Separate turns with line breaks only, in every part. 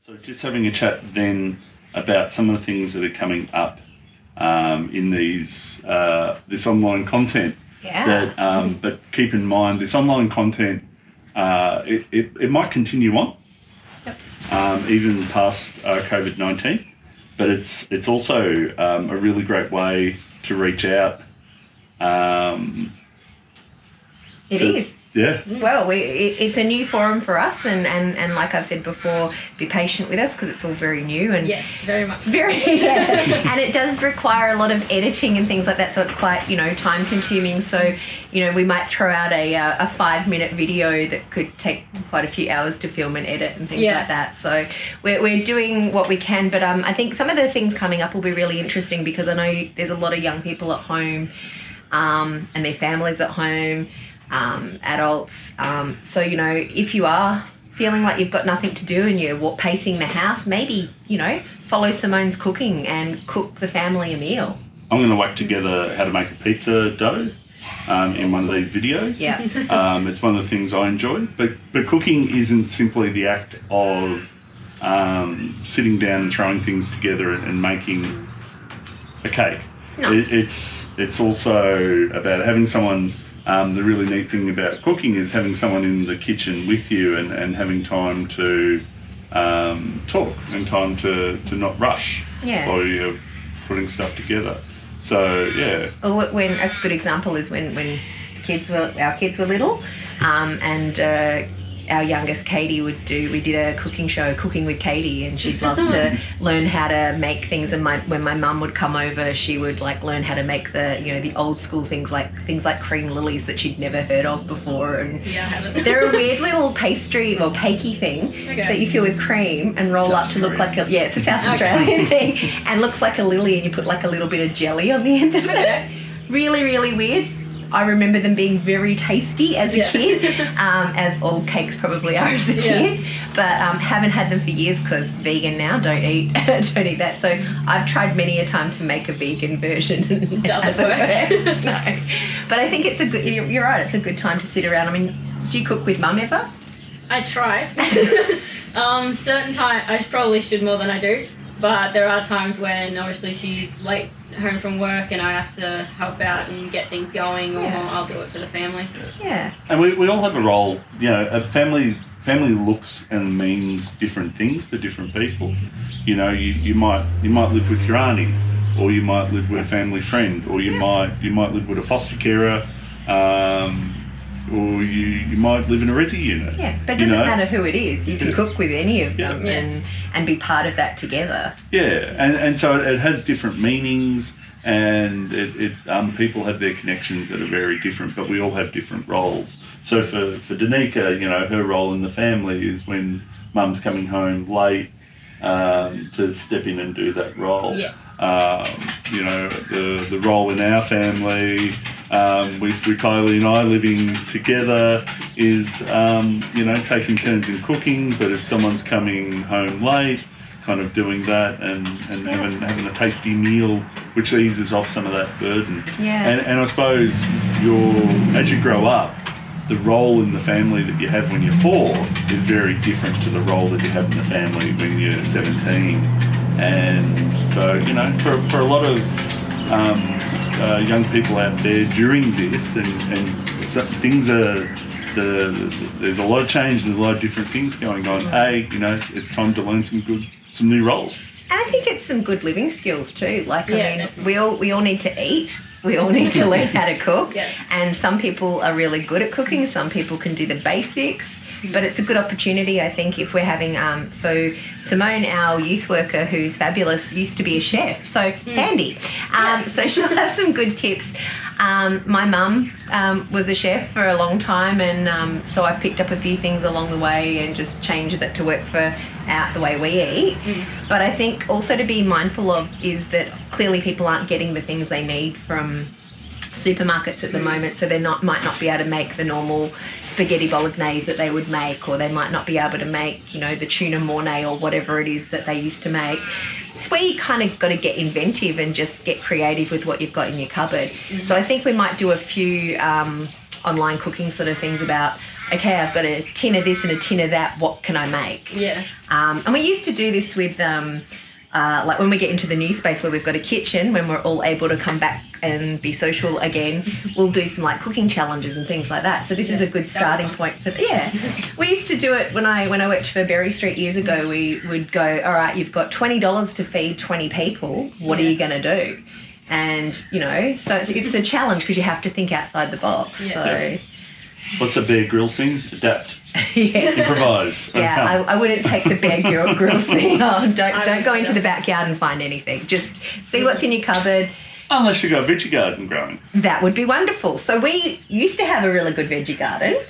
So just having a chat then about some of the things that are coming up in these this online content.
Yeah.
That, but keep in mind, this online content, it might continue on, even past COVID-19, but it's also a really great way to reach out.
It is.
Yeah.
Well, it's a new forum for us, and like I've said before, be patient with us because it's all very new and
yes, very much.
And it does require a lot of editing and things like that. So it's quite time consuming. So we might throw out a 5-minute video that could take quite a few hours to film and edit and things like that. So we're doing what we can, but I think some of the things coming up will be really interesting because I know there's a lot of young people at home and their families at home. Adults. So, if you are feeling like you've got nothing to do and you're pacing the house, maybe, follow Simone's cooking and cook the family a meal.
I'm going to whack together how to make a pizza dough in one of these videos.
Yeah.
It's one of the things I enjoy. But cooking isn't simply the act of sitting down and throwing things together and making a cake.
No.
It's also about having someone. The really neat thing about cooking is having someone in the kitchen with you and having time to talk and time to not rush while you're putting stuff together. So, yeah.
Well, when a good example is when our kids were little and our youngest Katie we did a cooking show, Cooking with Katie, and she'd love to learn how to make things. And when my mum would come over, she would learn how to make the old school things like cream lilies that she'd never heard of before. And
I haven't.
they're a weird little pastry or cakey thing that you fill with cream and roll up to look like it's a South Australian thing, and looks like a lily, and you put a little bit of jelly on the end of it. Really, really weird. I remember them being very tasty as a kid, as all cakes probably are as a kid, but haven't had them for years because vegan now, don't eat that. So I've tried many a time to make a vegan version.
Doesn't work.
No. But I think it's you're right, it's a good time to sit around. I mean, do you cook with mum ever?
I try. Certain time, I probably should more than I do, but there are times when obviously she's late home from work and I have to help out and get things going, or I'll do it for the family.
Yeah.
And we all have a role. A family looks and means different things for different people. You might live with your auntie, or you might live with a family friend, or you might live with a foster carer, or you might live in a resi unit.
Yeah, but it doesn't matter who it is. You can cook with any of them and be part of that together.
Yeah, and so it has different meanings, and people have their connections that are very different, but we all have different roles. So for Danica, her role in the family is when mum's coming home late to step in and do that role.
Yeah.
The role in our family with Kylie and I living together is taking turns in cooking, but if someone's coming home late, kind of doing that and having a tasty meal which eases off some of that burden. And I suppose as you grow up, the role in the family that you have when you're 4 is very different to the role that you have in the family when you're 17. And so, for a lot of young people out there during this, and so things there's a lot of change, there's a lot of different things going on. It's time to learn some new roles.
And I think it's some good living skills too. We all need to eat. We all need to learn how to cook. And some people are really good at cooking. Some people can do the basics. But it's a good opportunity, I think, if we're having... So Simone, our youth worker, who's fabulous, used to be a chef. So handy. So she'll have some good tips. My mum was a chef for a long time, and so I've picked up a few things along the way and just changed that to work for the way we eat. But I think also to be mindful of is that clearly people aren't getting the things they need from supermarkets at the moment, so they might not be able to make the normal spaghetti bolognese that they would make, or they might not be able to make the tuna mornay or whatever it is that they used to make. It's where you kind of got to get inventive and just get creative with what you've got in your cupboard. So I think we might do a few online cooking sort of things about okay, I've got a tin of this and a tin of that. What can I make?
Yeah.
And we used to do this with, like when we get into the new space where we've got a kitchen, when we're all able to come back and be social again, we'll do some like cooking challenges and things like that. So this is a good starting point for we used to do it when I worked for Berry Street years ago. We would go, all right, you've got $20 to feed 20 people. What are you going to do? And, you know, so it's a challenge because you have to think outside the box.
Yeah.
So
What's a Bear Grylls thing? Adapt. Improvise.
Yeah, I wouldn't take the Bear Grylls thing on. Don't go into the backyard and find anything. Just see what's in your cupboard.
Unless you've got a veggie garden growing.
That would be wonderful. So we used to have a really good veggie garden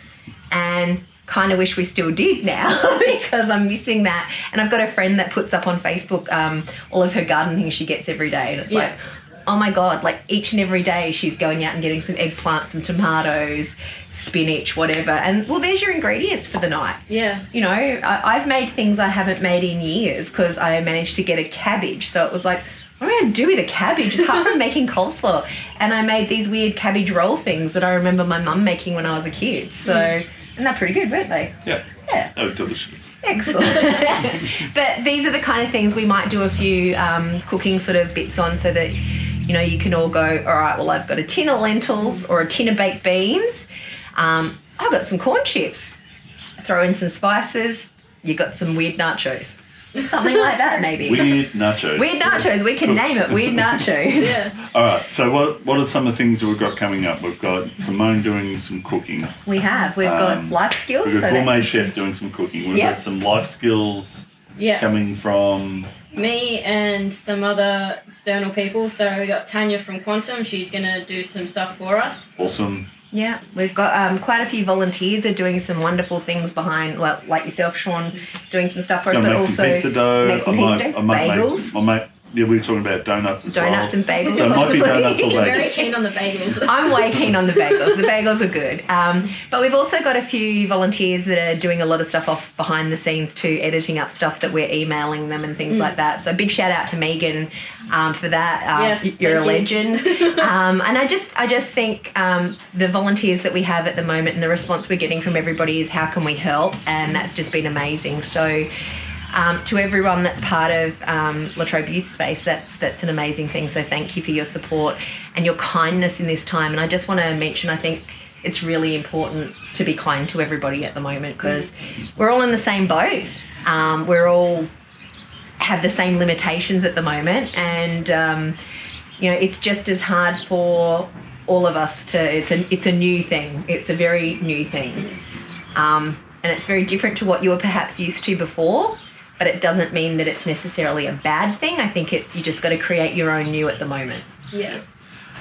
and kind of wish we still did now because I'm missing that. And I've got a friend that puts up on Facebook all of her garden things she gets every day. And it's like, oh my God, like each and every day she's going out and getting some eggplants, some tomatoes, spinach, whatever. And, well, there's your ingredients for the night.
Yeah.
You know, I've made things I haven't made in years because I managed to get a cabbage. So it was like, what am I going to do with a cabbage apart from making coleslaw? And I made these weird cabbage roll things that I remember my mum making when I was a kid. So, and they're pretty good, weren't they?
Yeah.
Yeah.
Oh, delicious.
Excellent. But these are the kind of things we might do a few cooking sort of bits on so that, you know, you can all go, all right, well, I've got a tin of lentils or a tin of baked beans. I've got some corn chips. Throw in some spices. You got some weird nachos. Something like that, maybe.
Weird nachos.
Weird nachos. We can name it weird nachos.
Yeah.
All right. So what are some of the things that we've got coming up? We've got Simone doing some cooking.
We have. We've got life skills.
We've got Gourmet Chef doing some cooking. We've got some life skills coming from...
me and some other external people. So we got Tanya from Quantum. She's going to do some stuff for us.
Awesome.
Yeah, we've got quite a few volunteers are doing some wonderful things behind, well, like yourself, Sean, doing some stuff for us, but
make
also
some pizza dough.
make some pizza dough, bagels.
We were talking about donuts as well.
Donuts and bagels,
so it might be donuts or
You're very
bagels.
keen on the bagels.
I'm way keen on the bagels. The bagels are good. But we've also got a few volunteers that are doing a lot of stuff off behind the scenes too, editing up stuff that we're emailing them and things like that. So big shout out to Megan for that.
Yes,
you're a
thank
legend. And I just think the volunteers that we have at the moment and the response we're getting from everybody is how can we help? And that's just been amazing. So to everyone that's part of Latrobe Youth Space, that's an amazing thing. So thank you for your support and your kindness in this time. And I just want to mention, I think it's really important to be kind to everybody at the moment because we're all in the same boat. We're all have the same limitations at the moment. And, you know, it's just as hard for all of us to, it's a new thing. It's a very new thing. And it's very different to what you were perhaps used to before. But it doesn't mean that it's necessarily a bad thing. I think you just got to create your own new at the moment.
Yeah.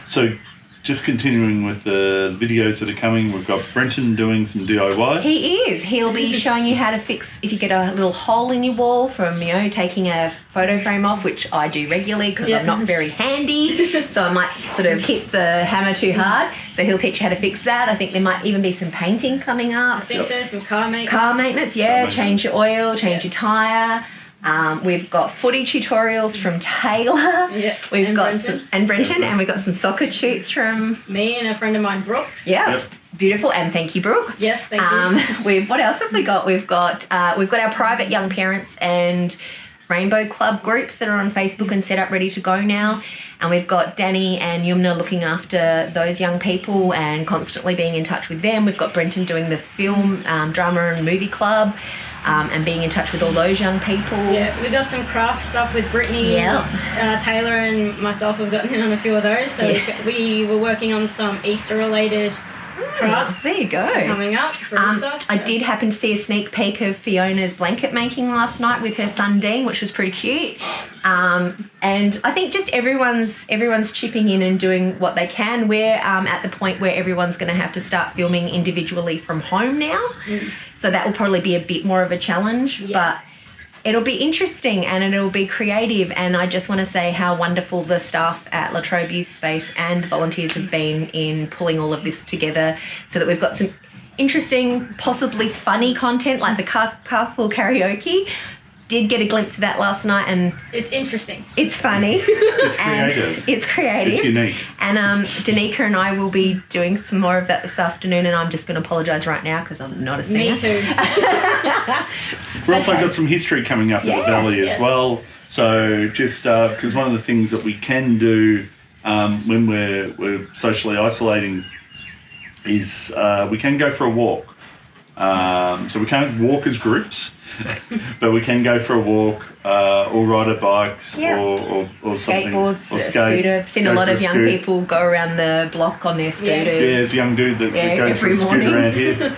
So just continuing with the videos that are coming, we've got Brenton doing some DIY.
He is. He'll be showing you how to fix, if you get a little hole in your wall from, you know, taking a photo frame off, which I do regularly because I'm not very handy. So I might sort of hit the hammer too hard. So he'll teach you how to fix that. I think there might even be some painting coming up.
I think so, some car maintenance.
Car maintenance, yeah. Change your oil, change your tyre. We've got footy tutorials from Taylor.
Yeah.
We've got
Brenton.
and Brenton, and we've got some soccer shoots from
Me and a friend of mine, Brooke.
yeah.
Yep.
Beautiful, and thank you, Brooke.
Yes, thank you.
What else have we got? We've got our private young parents and Rainbow Club groups that are on Facebook and set up ready to go now. And we've got Danny and Yumna looking after those young people and constantly being in touch with them. We've got Brenton doing the film, drama and movie club. And being in touch with all those young people.
Yeah, we've got some craft stuff with Brittany.
Yeah.
Taylor and myself have gotten in on a few of those. So we were working on some Easter-related crafts.
There you go.
Coming up for Easter.
I did happen to see a sneak peek of Fiona's blanket making last night with her son Dean, which was pretty cute. And I think just everyone's chipping in and doing what they can. We're at the point where everyone's going to have to start filming individually from home now. So that will probably be a bit more of a challenge, but it'll be interesting and it'll be creative. And I just want to say how wonderful the staff at Latrobe Youth Space and the volunteers have been in pulling all of this together so that we've got some interesting, possibly funny content like the carpool karaoke. did get a glimpse of that last night, and
It's interesting.
it's funny.
It's
and
creative.
It's creative.
It's unique.
And Danica and I will be doing some more of that this afternoon, and I'm just going to apologise right now because I'm not a singer.
Me too.
We've also
Okay.
got some history coming up in the Valley as
Yes.
well. So just because one of the things that we can do when we're socially isolating is we can go for a walk. So we can't walk as groups, but we can go for a walk or ride our bikes or something.
Skateboards,
Or
scooter. I've seen a lot of young people go around the block on their scooters.
Yeah, there's a young dude that goes for
every
a scooter
morning.
around here.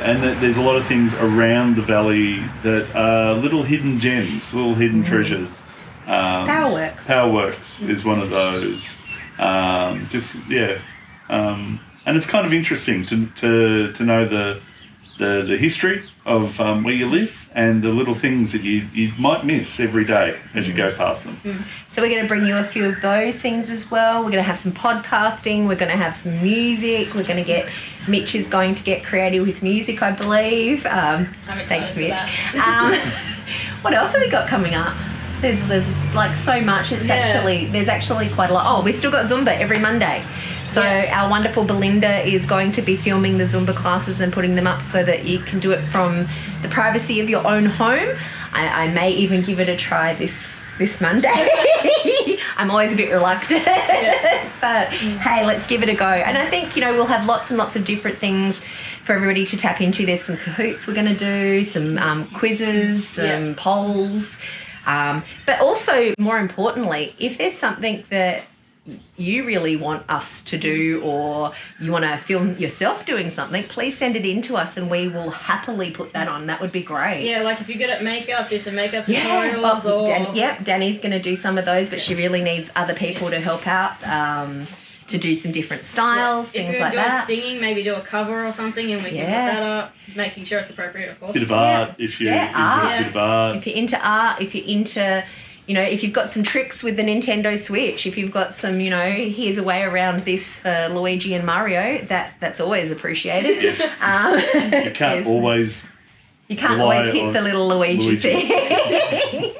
And there's a lot of things around the valley that are little hidden gems, little hidden treasures. Powerworks is one of those. And it's kind of interesting to know the history of where you live and the little things that you might miss every day as you go past them.
So we're going to bring you a few of those things as well. We're going to have some podcasting. We're going to have some music. We're going to get Mitch is going to get creative with music, I believe.
I'm excited
Thanks,
for
Mitch.
that.
What else have we got coming up? There's like so much. There's actually quite a lot. Oh, we've still got Zumba every Monday. So our wonderful Belinda is going to be filming the Zumba classes and putting them up so that you can do it from the privacy of your own home. I may even give it a try this Monday. I'm always a bit reluctant, but hey, let's give it a go. And I think, we'll have lots and lots of different things for everybody to tap into. There's some Kahoots we're going to do, some quizzes, some polls. But also, more importantly, if there's something that you really want us to do or you want to film yourself doing something, please send it in to us and we will happily put that on. That would be great.
Yeah, like if you're good at makeup, do some makeup tutorials.
Danny's going to do some of those, but she really needs other people to help out to do some different styles, things like that.
If you enjoy singing, maybe do a cover or something and we can put that up, making sure it's appropriate, of course.
Bit of art if you're into a bit of art.
If you're into art, if you're into... if you've got some tricks with the Nintendo Switch, if you've got some, here's a way around this for Luigi and Mario, that's always appreciated.
You can't always
hit the little Luigi thing.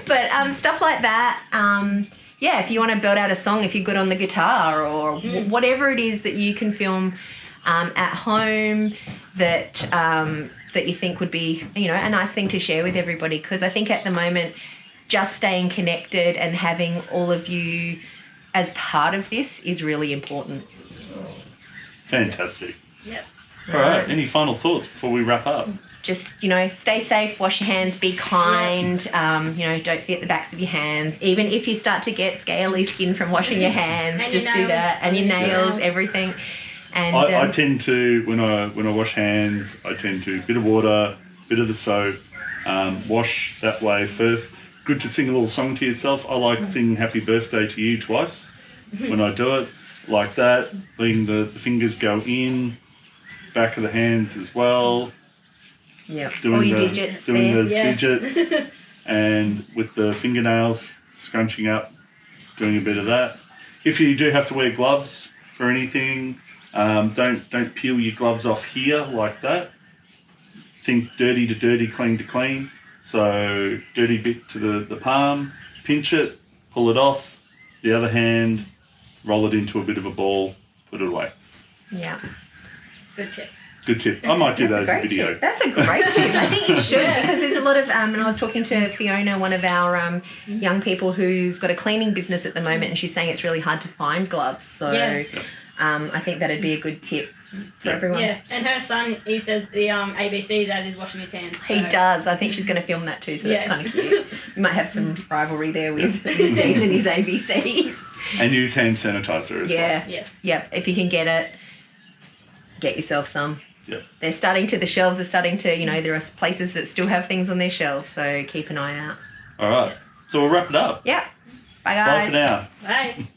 But stuff like that, if you want to build out a song, if you're good on the guitar or whatever it is that you can film at home that you think would be, a nice thing to share with everybody. Because I think at the moment, just staying connected and having all of you as part of this is really important.
Fantastic.
Yep.
All right. Any final thoughts before we wrap up?
Just, stay safe, wash your hands, be kind, don't forget the backs of your hands. Even if you start to get scaly skin from washing your hands,
And
just
your
do that. And your nails,
nails.
everything. And
I tend to, when I wash hands, I tend to bit of water, bit of the soap, wash that way first. Good to sing a little song to yourself. I like singing Happy Birthday to You twice when I do it, like that. Letting the fingers go in, back of the hands as well.
Yeah,
Doing the
digits.
digits, and with the fingernails, scrunching up, doing a bit of that. If you do have to wear gloves for anything, don't peel your gloves off here like that. Think dirty to dirty, clean to clean. So dirty bit to the palm, pinch it, pull it off. The other hand, roll it into a bit of a ball, put it away.
Yeah.
Good tip.
Good tip. I might do that as a video.
Tip. That's a great tip. I think you should because there's a lot of, and I was talking to Fiona, one of our young people who's got a cleaning business at the moment, and she's saying it's really hard to find gloves. So I think that'd be a good tip for everyone.
Yeah, and her son, he says the ABCs as he's washing his hands.
He does. I think she's going to film that too, so that's kind of cute. You might have some rivalry there with Dean and his ABCs.
And use hand sanitizer as well.
Yes.
Yep. If you can get it, get yourself some.
Yep.
The shelves are starting to, there are places that still have things on their shelves, so keep an eye out.
All right. So we'll wrap it up.
Yep. Bye, guys.
Bye for now.
Bye.